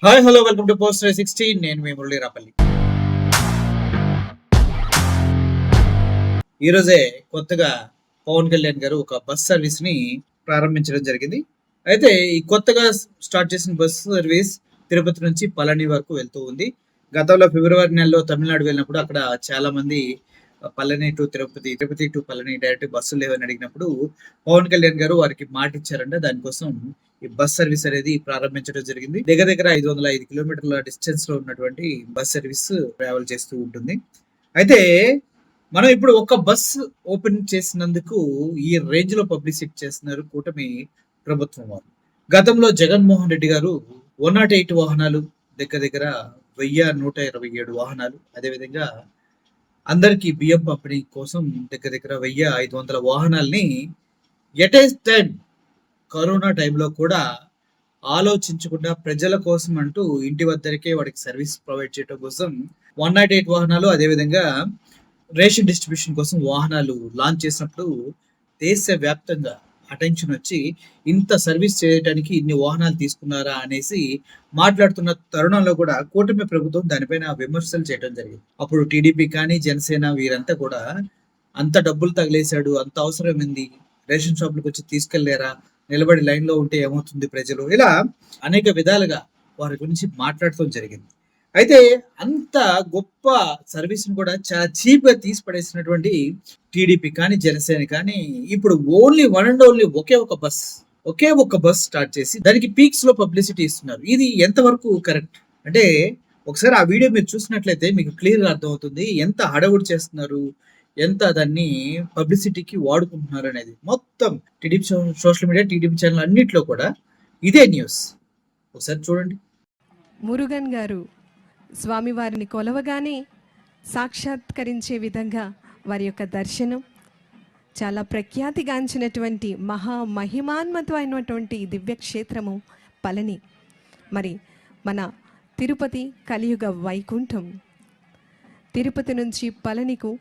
Hi hello welcome to post 360. నేను మీ మురళీ రాపల్లి. ఈరోజే కొత్తగా పవన్ కళ్యాణ్ గారు ఒక బస్ సర్వీస్ ని ప్రారంభించడం జరిగింది. అయితే ఈ కొత్తగా స్టార్ట్ చేసిన బస్ సర్వీస్ తిరుపతి నుంచి పళని వరకు వెళ్తూ ఉంది. గతంలో ఫిబ్రవరి నెలలో తమిళనాడు వెళ్ళినప్పుడు అక్కడ చాలా మంది Palani to Tirupati, Tirupati to Palani direct బస్సులు లేవని అడిగినప్పుడు పవన్ కళ్యాణ్ గారు వారికి మాట ఇచ్చారంట. దానికోసం ఈ బస్ సర్వీస్ అనేది ప్రారంభించడం జరిగింది. దగ్గర దగ్గర 505 కిలోమీటర్ల డిస్టెన్స్ లో ఉన్నటువంటి బస్ సర్వీస్ ట్రావెల్ చేస్తూ ఉంటుంది. అయితే మనం ఇప్పుడు ఒక బస్ ఓపెన్ చేసినందుకు ఈ రేంజ్ లో పబ్లిసిటీ చేస్తున్నారు కూటమి ప్రభుత్వం వారు. గతంలో జగన్మోహన్ రెడ్డి గారు 108 వాహనాలు, దగ్గర దగ్గర 1127 వాహనాలు, అదేవిధంగా అందరికీ బియ్యం పంపిణీ కోసం దగ్గర దగ్గర 1500 వాహనాల్ని ఎట్ ఏ టైం కరోనా టైంలో కూడా ఆలోచించకుండా ప్రజల కోసం అంటూ ఇంటి వద్దరికే వాడికి సర్వీస్ ప్రొవైడ్ చేయడం కోసం 108 వాహనాలు, అదేవిధంగా రేషన్ డిస్ట్రిబ్యూషన్ కోసం వాహనాలు లాంచ్ చేసినప్పుడు దేశవ్యాప్తంగా అటెన్షన్ వచ్చి ఇంత సర్వీస్ చేయడానికి ఇన్ని వాహనాలు తీసుకున్నారా అనేసి మాట్లాడుతున్న తరుణంలో కూడా కూటమి ప్రభుత్వం దానిపైన విమర్శలు చేయడం జరిగింది. అప్పుడు టీడీపీ కానీ జనసేన వీరంతా కూడా అంత డబ్బులు తగిలేశాడు, అంత అవసరం ఏంది, రేషన్ షాపులకు వచ్చి తీసుకెళ్లారా, నిలబడి లైన్ లో ఉంటే ఏమవుతుంది ప్రజలు, ఇలా అనేక విధాలుగా వారి గురించి మాట్లాడటం జరిగింది. అయితే అంత గొప్ప సర్వీస్ ను కూడా చాలా చీప్ గా తీసి పడేసినటువంటి టీడీపీ కానీ జనసేన కానీ ఇప్పుడు ఓన్లీ వన్ అండ్ ఓన్లీ ఒకే ఒక బస్ స్టార్ట్ చేసి దానికి పీక్స్ లో పబ్లిసిటీ ఇస్తున్నారు. ఇది ఎంతవరకు కరెక్ట్ అంటే ఒకసారి ఆ వీడియో మీరు చూసినట్లయితే మీకు క్లియర్ గా అర్థమవుతుంది ఎంత హడావుడి చేస్తున్నారు, ఎంత దాన్ని పబ్లిసిటీకి వాడుకుంటున్నారు అనేది. మొత్తం TDP social media, TDP channel అన్నిట్లో కూడా ఇదే న్యూస్. ఒకసారి చూడండి. మురుగన్ గారు స్వామివారిని కొలవగానే సాక్షాత్కరించే విధంగా వారి యొక్క దర్శనం, చాలా ప్రఖ్యాతిగాంచినటువంటి మహిమాన్వితమైనటువంటి దివ్యక్షేత్రము పళని. మరి మన తిరుపతి కలియుగ వైకుంఠం. తిరుపతి నుంచి పళనికు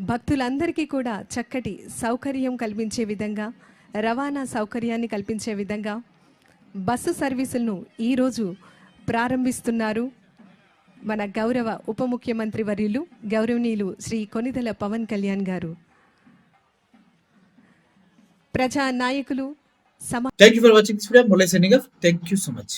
భక్తులందరికీ కూడా చక్కటి సౌకర్యం కల్పించే విధంగా, రవాణా సౌకర్యాన్ని కల్పించే విధంగా బస్సు సర్వీసులను ఈరోజు ప్రారంభిస్తున్నారు మన గౌరవ ఉప ముఖ్యమంత్రి వర్యులు గౌరవనీయులు శ్రీ కొనిదెల పవన్ కళ్యాణ్ గారు. ప్రజా నాయకులు thank you for watching this video. Murali signing off. Thank you so much.